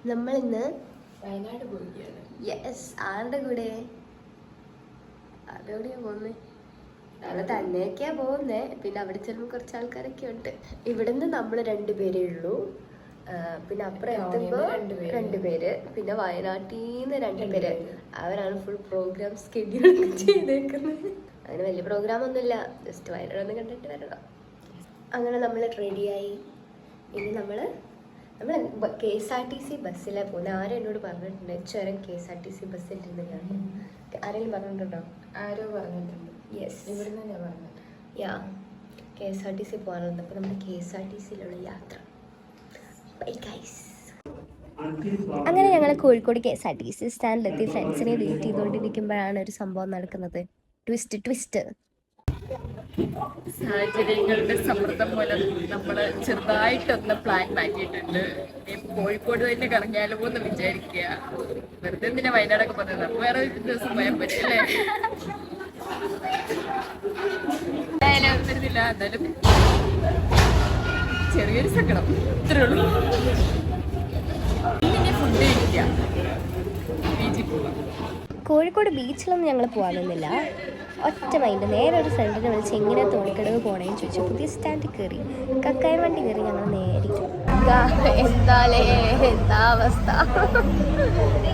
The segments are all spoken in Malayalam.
നമ്മളിന്ന് വയനാട് പോവുകയാണ്. യെസ്, ആരുടെ കൂടെ? ആരോടെയാ പോകുന്നത്? അവിടെ തന്നെയൊക്കെയാ പോകുന്നേ. പിന്നെ അവിടെ ചെല്ലുമ്പോൾ കുറച്ച് ആൾക്കാരൊക്കെ ഉണ്ട്. ഇവിടുന്ന് നമ്മൾ 2 പേരേ ഉള്ളൂ. പിന്നെ അപ്പുറം എത്തുമ്പോൾ 2 പേര്. പിന്നെ വയനാട്ടിൽ നിന്ന് 2 പേര്. അവരാണ് ഫുൾ പ്രോഗ്രാം സ്കെഡ്യൂൾ ചെയ്തേക്കുന്നത്. അങ്ങനെ വലിയ പ്രോഗ്രാം ഒന്നുമില്ല, ജസ്റ്റ് വയനാടൊന്ന് കണ്ടിട്ട് വരണം. അങ്ങനെ നമ്മൾ റെഡിയായി. ഇനി നമ്മൾ KSRTC ബസ്സിലാണ് പോകുന്നത്. ആരും എന്നോട് പറഞ്ഞിട്ടുണ്ട് ചുരം KSRTC ബസ്സിലിരുന്ന് ഞാൻ. ആരെങ്കിലും പറഞ്ഞിട്ടുണ്ടോ? ആരോ പറഞ്ഞിട്ടുണ്ട്. യെസ്, ഇവിടുന്ന് ഞാൻ പറഞ്ഞു. യാ, KSRTC പോകാനുണ്ട്. അപ്പോൾ നമ്മൾ KSRTCയിലുള്ള യാത്ര. Bye guys. അങ്ങനെ ഞങ്ങൾ കോഴിക്കോട് KSRTC സ്റ്റാൻഡിലെത്തി ഫ്രണ്ട്സിനെ വെയിറ്റ് ചെയ്തുകൊണ്ടിരിക്കുമ്പോഴാണ് ഒരു സംഭവം നടക്കുന്നത്. ട്വിസ്റ്റ്. സാഹചര്യങ്ങളുടെ സമ്മർദ്ദം മൂലം നമ്മൾ ചെറുതായിട്ടൊന്ന് പ്ലാൻ മാറ്റിയിട്ടുണ്ട്. കോഴിക്കോട് തന്നെ കറങ്ങിയാലോ എന്ന് വിചാരിക്കുക. വെറുതെ എന്തിനാ വയനാടൊക്കെ പറഞ്ഞത്, നമുക്ക് വേറെ ഒരു ദിവസം പോയാൽ പറ്റില്ലേ. എന്തായാലും വരുന്നില്ല. എന്നാലും ചെറിയൊരു സങ്കടം, ഇത്രേ ഉള്ളൂ. ഇനി ഫുഡ് കഴിക്കുക, ബീച്ചിൽ പോവാം. കോഴിക്കോട് ബീച്ചിലൊന്നും ഞങ്ങൾ പോകാനൊന്നുമില്ല. ഒറ്റ മൈൻഡ് നേരെ ഒരു ഫ്രണ്ടിനെ വിളിച്ച് എങ്ങനെ തോണിക്കടവ് പോണേന്ന് ചോദിച്ചു. പുതിയ സ്റ്റാൻഡിൽ കയറി, കക്കായ വണ്ടി കയറി ഞങ്ങൾ നേരി. എന്താ അവസ്ഥ?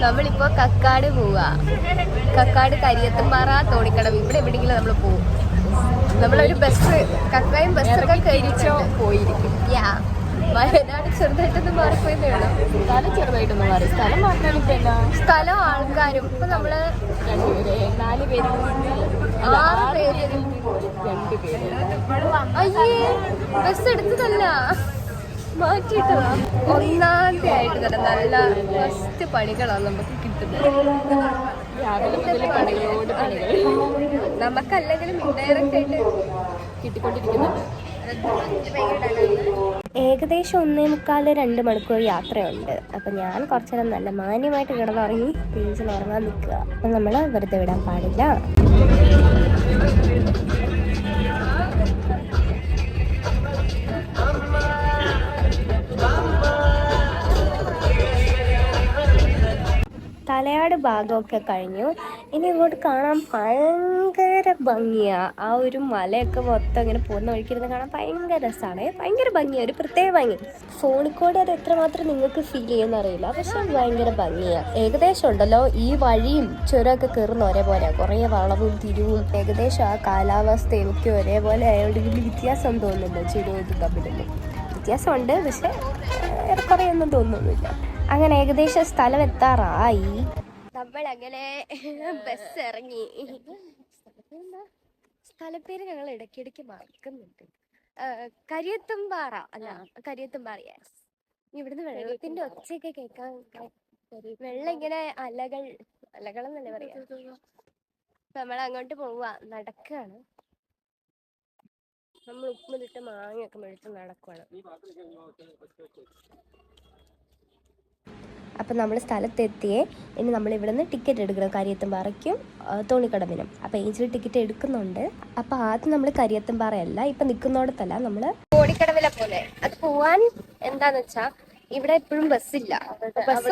നമ്മളിപ്പോൾ കക്കാട് പോവാ. കക്കാട് കരിയത്തുംപാറ തോണിക്കടവ് ഇവിടെ എവിടെയെങ്കിലും നമ്മൾ പോവും. നമ്മളൊരു ബസ് കക്കായും ബസ്സൊക്കെ കഴിച്ചോ പോയിരിക്കും. യാ, വയനാട് ചെറുതായിട്ടൊന്നും മാറിപ്പോയെന്നേ ഉള്ളൂ. സ്ഥലം ചെറുതായിട്ടൊന്നും മാറി. സ്ഥലം മാത്രമാണ്. ഇപ്പൊ സ്ഥലം ആൾക്കാരും ഇപ്പൊ നമ്മള് 4 പേര് 6 പേര് 2 പേര്. അയ്യേ, ബസ് എടുത്തതല്ല, മാറ്റിയിട്ടതാ. 1-ാം തീയതി ആയിട്ട് തന്നെ നല്ല ഫസ്റ്റ് പണികളാണ് നമുക്ക് കിട്ടുന്നത്. രാവിലെ മുതൽ പണികളോട് പണികൾ നമുക്കല്ലെങ്കിലും ഇൻഡയറക്റ്റ് ആയിട്ട് കിട്ടിക്കൊണ്ടിരിക്കുന്നുണ്ട്. ഏകദേശം 1.25-2 മണിക്കൂർ യാത്രയുണ്ട്. അപ്പം ഞാൻ കുറച്ചു നേരം നല്ല മാന്യമായിട്ട് കിടന്നുറങ്ങി ബീച്ചിൽ ഉറങ്ങാൻ നിൽക്കുക. അപ്പം നമ്മൾ വെറുതെ വിടാൻ പാടില്ല. തലയാട് ഭാഗമൊക്കെ കഴിഞ്ഞു. ഇനി ഇങ്ങോട്ട് കാണാൻ ഭയങ്കര ഭംഗിയാണ്. ആ ഒരു മലയൊക്കെ മൊത്തം ഇങ്ങനെ പോകുന്ന വഴിക്കിരുന്ന് കാണാൻ ഭയങ്കര രസമാണ്. ഭയങ്കര ഭംഗിയാണ്, ഒരു പ്രത്യേക ഭംഗി. ഫോണിൽ കൂടെ അത് എത്രമാത്രം നിങ്ങൾക്ക് ഫീൽ ചെയ്യുമെന്ന് അറിയില്ല, പക്ഷെ ഭയങ്കര ഭംഗിയാണ്. ഏകദേശം ഉണ്ടല്ലോ ഈ വഴിയും ചുരമൊക്കെ കയറുന്ന ഒരേപോലെ, കുറേ വളവും തിരിവും. ഏകദേശം ആ കാലാവസ്ഥയും ഒക്കെ ഒരേപോലെ ആയതുകൊണ്ട് വലിയ വ്യത്യാസം തോന്നുന്നില്ല. ചുരവും ഇത് തമ്മിലൊന്നും വ്യത്യാസമുണ്ട്, പക്ഷെ കുറേയൊന്നും തോന്നുന്നില്ല. അങ്ങനെ ഏകദേശം സ്ഥലം എത്താറായി. നമ്മൾ അങ്ങനെ ബസ് ഇറങ്ങി. സ്ഥലപ്പേര് ഞങ്ങൾ ഇടയ്ക്കിടയ്ക്ക് മറക്കുന്നുണ്ട്. കരിയത്തുംപാറ അല്ല, കരിയത്തുംപാറ. യെസ്. ഇവിടുന്ന് വെള്ളത്തിന്റെ ഒച്ചയൊക്കെ കേൾക്കാൻ. വെള്ളം ഇങ്ങനെ അലകളെന്നല്ലേ പറയാ. നമ്മൾ അങ്ങോട്ട് പോവാ, നടക്കാണ്. നമ്മൾ ഉപ്പിലിട്ട് മാങ്ങയൊക്കെ മേടിച്ച് നടക്കുവാണ്. അപ്പം നമ്മൾ സ്ഥലത്തെത്തിയേ. ഇനി നമ്മൾ ഇവിടെ നിന്ന് ടിക്കറ്റ് എടുക്കണം, കരിയത്തുംപാറയ്ക്കും തോണിക്കടവിനും. അപ്പോൾ ഏഞ്ചൽ ടിക്കറ്റ് എടുക്കുന്നുണ്ട്. അപ്പോൾ ആദ്യം നമ്മൾ കരിയത്തുംപാറയല്ല, ഇപ്പം നിൽക്കുന്നിടത്തല്ല, നമ്മൾ തോണിക്കടവിലെ പോലെ. അത് പോവാൻ എന്താന്ന് വെച്ചാൽ ഇവിടെ എപ്പോഴും ബസ്സില്ല. ബസ്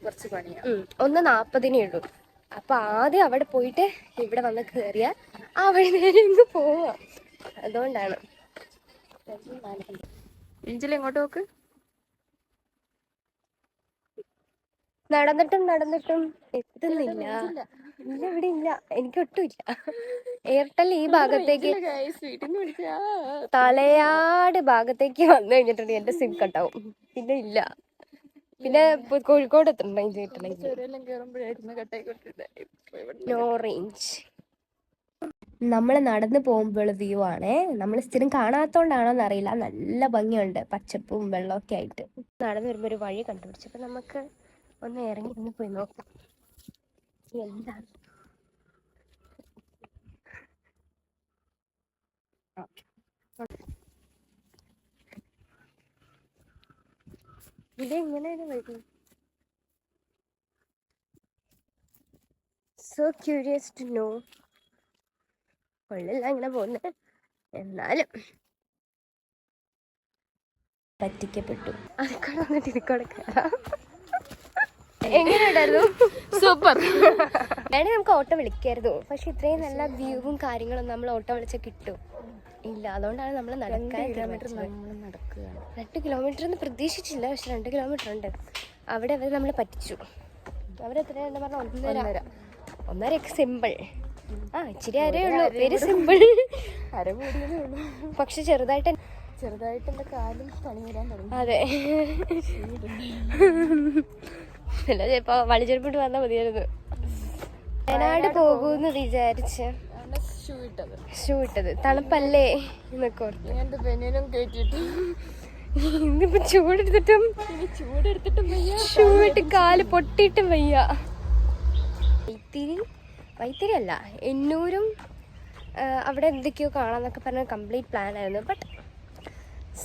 കുറച്ച് പണിയാണ്. 1:40 ഉള്ളൂ. അപ്പോൾ ആദ്യം അവിടെ പോയിട്ട് ഇവിടെ വന്ന് കയറിയാൽ ആ വഴി നേരെ ഇങ്ങ് പോവാം. അതുകൊണ്ടാണ്. ഏഞ്ചൽ എങ്ങോട്ട് നോക്ക്. നടന്നിട്ടും എത്തുന്നില്ല. ഇല്ല, ഇവിടെ ഇല്ല, എനിക്കൊട്ടും ഇല്ല. എയർടെൽ ഈ ഭാഗത്തേക്ക്, തലയാട് ഭാഗത്തേക്ക് വന്നു കഴിഞ്ഞിട്ടുണ്ടെങ്കിൽ എന്റെ സിം കട്ടാവും. പിന്നെ ഇല്ല, പിന്നെ കോഴിക്കോട് നോ റേഞ്ച്. നമ്മൾ നടന്നു പോകുമ്പോൾ വ്യൂ ആണേ. നമ്മൾ സ്ഥിരം കാണാത്തോണ്ടാണോന്ന് അറിയില്ല, നല്ല ഭംഗിയുണ്ട്, പച്ചപ്പും വെള്ളമൊക്കെ ആയിട്ട്. നടന്നു വരുമ്പോൾ ഒരു വഴി കണ്ടുപിടിച്ചപ്പോ നമുക്ക് ഒന്ന് ഇറങ്ങി ഒന്ന് പോയി നോക്കാം എന്താണ്. ഇത് എങ്ങനെയാണ് വഴി? So curious to know. കൊള്ളില്ല അങ്ങനെ പോകുന്നത്, എന്നാലും പറ്റിക്കപ്പെട്ടു. അതിക്കൂടെ വന്നിട്ട് ഇതിക്കൂടെ കയറാം. എങ്ങനെയുണ്ടായിരുന്നു? സൂപ്പർ. വേണമെങ്കിൽ നമുക്ക് ഓട്ടോ വിളിക്കായിരുന്നു, പക്ഷെ ഇത്രയും നല്ല വ്യൂവും കാര്യങ്ങളും നമ്മൾ ഓട്ടോ വിളിച്ചാൽ കിട്ടും ഇല്ല. അതുകൊണ്ടാണ് നമ്മൾ നടക്കാൻ നടക്കുകയാണ്. 2 കിലോമീറ്റർ ഒന്നും പ്രതീക്ഷിച്ചില്ല, പക്ഷെ 2 കിലോമീറ്റർ ഉണ്ട്. അവിടെ അവർ നമ്മൾ പറ്റിച്ചു. അവരെത്രയാണെന്ന് പറഞ്ഞാൽ 1.5 സിമ്പിൾ. ഇച്ചിരി അരേ ഉള്ളൂ, വെരി സിമ്പിൾ. അരകൂടിയതേ ഉള്ളൂ, പക്ഷെ ചെറുതായിട്ട് എൻ്റെ കാലും പണി വരാൻ തുടങ്ങി. അതെ, അല്ല ഇപ്പൊ വളിച്ചെടുപ്പിട്ട് വന്നാൽ മതിയായിരുന്നു. വയനാട് പോകുമെന്ന് വിചാരിച്ച് ഷൂ ഇട്ടത് തണുപ്പല്ലേ എന്നൊക്കെ ഓർത്ത് ഇങ്ങനത്തെ ബനിയനും കേട്ടിട്ട് ഇന്നിപ്പോ ചൂടെടുത്തിട്ടും ഷൂ ഇട്ട് കാല് പൊട്ടിയിട്ടും വയ്യ. വൈത്തിരി അല്ല, എന്നൂരും അവിടെ എന്തൊക്കെയോ കാണാന്നൊക്കെ പറഞ്ഞ കംപ്ലീറ്റ് പ്ലാൻ ആയിരുന്നു. ബട്ട്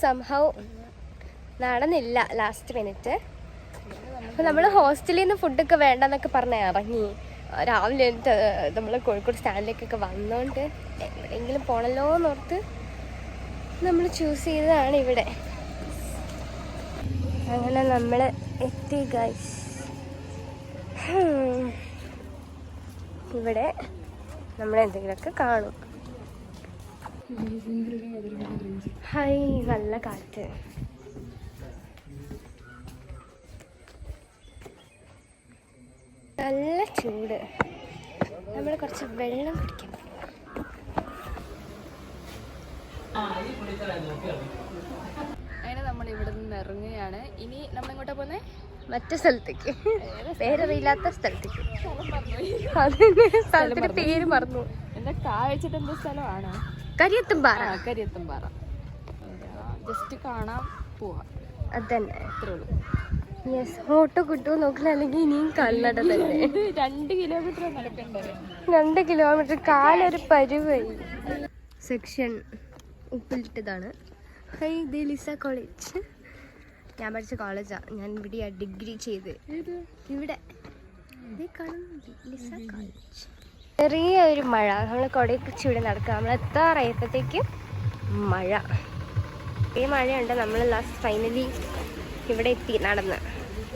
സംഹൗ നടന്നില്ല ലാസ്റ്റ് മിനിറ്റ്. അപ്പോൾ നമ്മൾ ഹോസ്റ്റലിൽ നിന്ന് ഫുഡൊക്കെ വേണ്ടെന്നൊക്കെ പറഞ്ഞ് ഇറങ്ങി. രാവിലെ നമ്മൾ കോഴിക്കോട് സ്റ്റാൻഡിലേക്കൊക്കെ വന്നോണ്ട് എവിടെയെങ്കിലും പോണല്ലോ എന്നോർത്ത് നമ്മൾ ചൂസ് ചെയ്തതാണ് ഇവിടെ. അങ്ങനെ നമ്മൾ എത്തി ഗൈസ്. ഇവിടെ നമ്മളെന്തെങ്കിലുമൊക്കെ കാണും. ഹൈ, നല്ല കാറ്റ്. നല്ല ചൂട്. നമ്മൾ കുറച്ച് വെള്ളം കുടിക്കാൻ പറ്റും. അങ്ങനെ നമ്മൾ ഇവിടെ നിന്ന് ഇറങ്ങുകയാണ്. ഇനി നമ്മൾ എങ്ങോട്ടാ പോകുന്നത്? മറ്റേ സ്ഥലത്തേക്ക്, പേരറിയില്ലാത്ത സ്ഥലത്തേക്ക്. അതിന് സ്ഥലത്തിന്റെ പേര് മറന്നു. എന്താ കാഴ്ചിട്ട് എന്ത് സ്ഥലമാണ്? കരിയത്തുംപാറ. കരിയത്തുംപാറ. ജസ്റ്റ് കാണാൻ പോവാം, അതന്നെ, അത്രേ ഉള്ളൂ. യെസ്. ഓട്ടോ കിട്ടുമോ നോക്കില്ല, അല്ലെങ്കിൽ ഇനിയും കല്ലട തന്നെ. 2 കിലോമീറ്റർ നടക്കണ്ടേ? 2 കിലോമീറ്റർ, കാലൊരു പരുവായി. സെക്ഷൻ ഉപ്പിലിട്ടതാണ്. ഹൈ, ഇത് ലിസ കോളേജ്. ഞാൻ പഠിച്ച കോളേജാണ്. ഞാൻ ഇവിടെ ഡിഗ്രി ചെയ്ത്. ഇവിടെ ലിസ കോളേജ്. ചെറിയ ഒരു മഴ. നമ്മൾ കൊടയൊക്കെ പിടിച്ച് ഇവിടെ നടക്കുക. നമ്മൾ എത്താറായപ്പോഴത്തേക്കും മഴ. ഈ മഴയുണ്ട്. നമ്മൾ ലാസ്റ്റ് ഫൈനലി ഇവിടെ എത്തി, നടന്ന്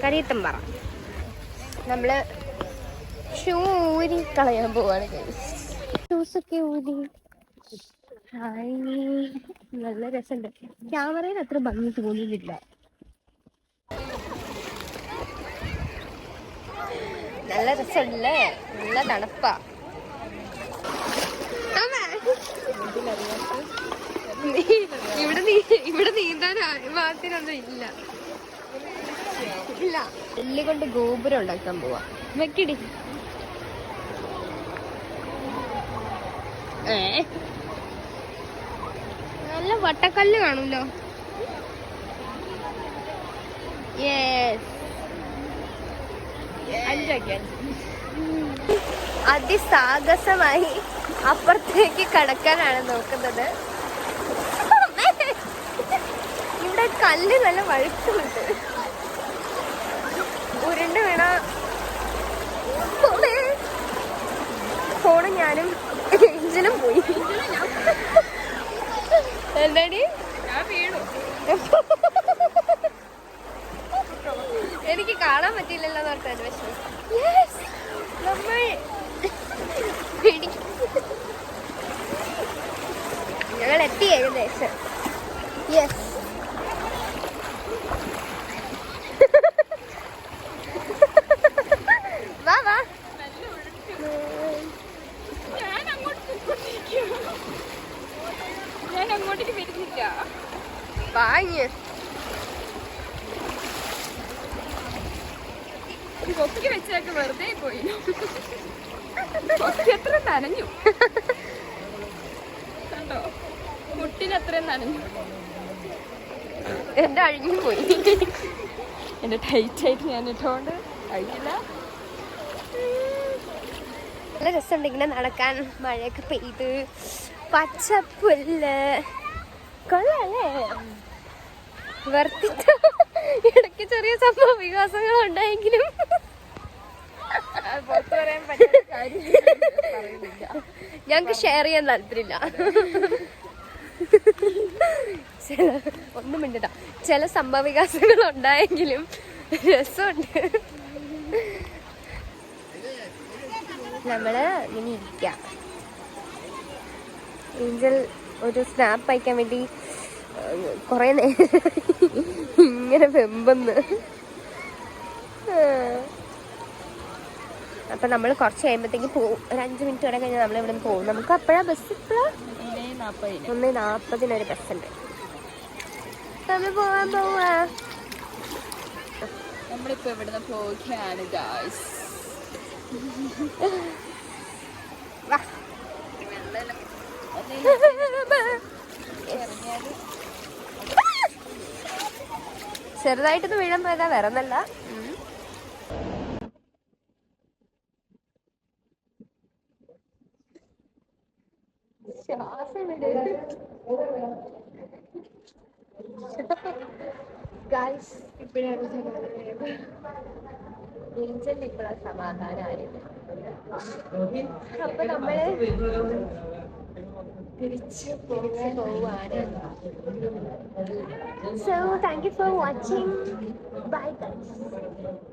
കരിയത്തുംപാറ. നമ്മൾ ഷൂ ഊരി കളയാൻ പോവാണ്. ഷൂസൊക്കെ ഊരി. ഹായ്, നല്ല രസമുണ്ട്. ക്യാമറയിൽ അത്ര ഭംഗി തോന്നുന്നില്ല. നല്ല രസമുണ്ടല്ലേ, നല്ല തണുപ്പാ. ഇവിടെ നീന്താൻ ഭാഗത്തിനൊന്നും ഇല്ല. എല്ല് കൊണ്ട് ഗോപുരം ഉണ്ടാക്കാൻ പോവാ. വെക്കിടി. നല്ല വട്ടക്കല്ല് കാണൂലോ. അതിസാഹസമായി അപ്പുറത്തേക്ക് കടക്കാനാണ് നോക്കുന്നത്. ഇവിടെ കല്ല് നല്ല വഴുക്കുന്നുണ്ട്. ഉരുണ്ട് വീണ ഫോണും ഞാനും എഞ്ചിനും പോയി. എന്താടി? എനിക്ക് കാണാൻ പറ്റിയില്ലല്ലോ എന്നോർത്തായിരുന്നു. പക്ഷേ നമ്മൾ ഞങ്ങൾ എത്തി ഏകദേശം. യെസ്, വാ വാ. ഞാൻ അങ്ങോട്ടേക്ക് വരുന്നില്ല. വാങ്ങ്. കൊക്കി വെച്ചൊക്കെ വെറുതെ പോയി. എത്ര നനഞ്ഞു കണ്ടോ, മുട്ടിനത്രയും നനഞ്ഞു. എന്റെ അഴിഞ്ഞു പോയി. എന്റെ ടൈറ്റായിട്ട് ഞാൻ ഇട്ടുകൊണ്ട് അഴിയില്ല. നല്ല രസമുണ്ട് ഇങ്ങനെ നടക്കാൻ. മഴയൊക്കെ പെയ്ത് പച്ചപ്പുല്ല് കൊള്ളാല്ലേ, വർത്തിച്ച. ഇടയ്ക്ക് ചെറിയ സംഭവ വികാസങ്ങൾ ഉണ്ടായെങ്കിലും പുറത്തു പറയാൻ പറ്റുന്ന കാര്യമില്ല. ഞങ്ങക്ക് ഷെയർ ചെയ്യാൻ താല്പര്യമില്ല. ഒന്നും മിണ്ടണ്ട. ചില സംഭവവികാസങ്ങൾ ഉണ്ടായെങ്കിലും രസമുണ്ട്. നമ്മള് ഇങ്ങനെ ഇരിക്കാം. ഏഞ്ചൽ ഒരു സ്നാപ്പ് അയക്കാൻ വേണ്ടി കുറെ നേരം ഇങ്ങനെ വെമ്പെന്ന്. അപ്പൊ നമ്മൾ കുറച്ച് കഴിയുമ്പോഴത്തേക്ക് പോവും. ഒരു 5 മിനിറ്റ് വരെ കഴിഞ്ഞാൽ നമ്മൾ ഇവിടെ നിന്ന് പോകും. നമുക്ക് അപ്പോഴാ ബസ് ഇപ്പോഴാ 1:40 ബസ്സുണ്ട്. നമ്മൾ പോവാൻ പോവാ. നമ്മളിപ്പോ ഇവിടുന്ന് പോവുകയാണ് ഗായ്സ്. ചെറുതായിട്ടൊന്ന് വീഴാൻ പോയതാ, വേറെ ഒന്നല്ല. ഇപ്പോഴാണ് സമാധാനമായത്. അപ്പൊ നമ്മള് തിരിച്ച് പോവാണ്. So thank you for watching. Bye guys.